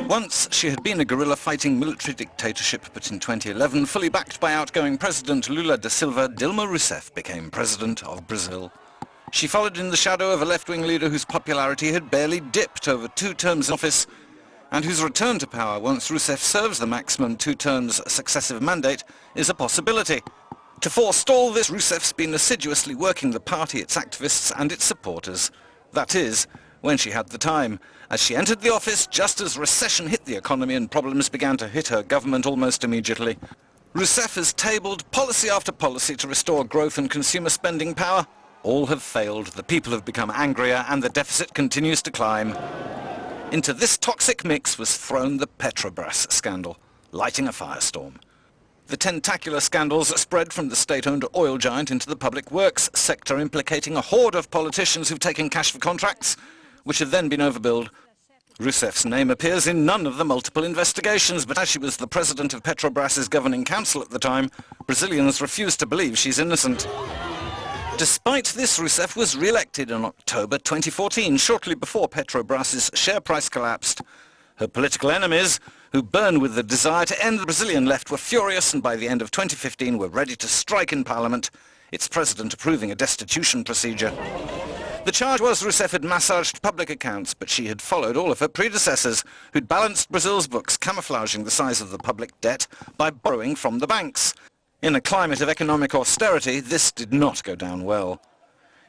Once she had been a guerrilla-fighting military dictatorship, but in 2011, fully backed by outgoing President Lula da Silva, Dilma Rousseff became president of Brazil. She followed in the shadow of a left-wing leader whose popularity had barely dipped over 2 terms in office, and whose return to power once Rousseff serves the maximum 2 terms successive mandate is a possibility. To forestall this, Rousseff's been assiduously working the party, its activists and its supporters. That is, when she had the time, as she entered the office just as recession hit the economy and problems began to hit her government almost immediately. Rousseff has tabled policy after policy to restore growth and consumer spending power. All have failed, the people have become angrier and the deficit continues to climb. Into this toxic mix was thrown the Petrobras scandal, lighting a firestorm. The tentacular scandals spread from the state-owned oil giant into the public works sector, implicating a horde of politicians who've taken cash for contracts, which have then been overbilled. Rousseff's name appears in none of the multiple investigations, but as she was the president of Petrobras's governing council at the time, Brazilians refused to believe she's innocent. Despite this, Rousseff was re-elected in October 2014, shortly before Petrobras's share price collapsed. Her political enemies, who burn with the desire to end the Brazilian left, were furious and by the end of 2015 were ready to strike in Parliament, its president approving a destitution procedure. The charge was Rousseff had massaged public accounts, but she had followed all of her predecessors, who'd balanced Brazil's books, camouflaging the size of the public debt by borrowing from the banks. In a climate of economic austerity, this did not go down well.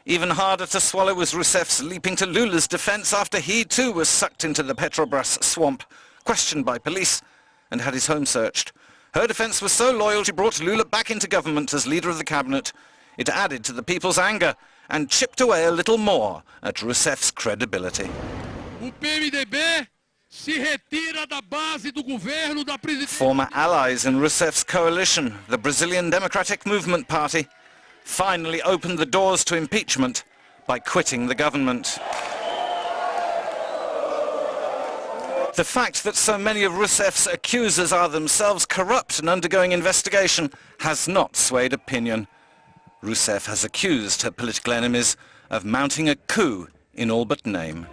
Even harder to swallow was Rousseff's leaping to Lula's defense after he too was sucked into the Petrobras swamp, questioned by police, and had his home searched. Her defense was so loyal she brought Lula back into government as leader of the cabinet. It added to the people's anger and chipped away a little more at Rousseff's credibility. Former allies in Rousseff's coalition, the Brazilian Democratic Movement Party, finally opened the doors to impeachment by quitting the government. The fact that so many of Rousseff's accusers are themselves corrupt and undergoing investigation has not swayed opinion. Rousseff has accused her political enemies of mounting a coup in all but name.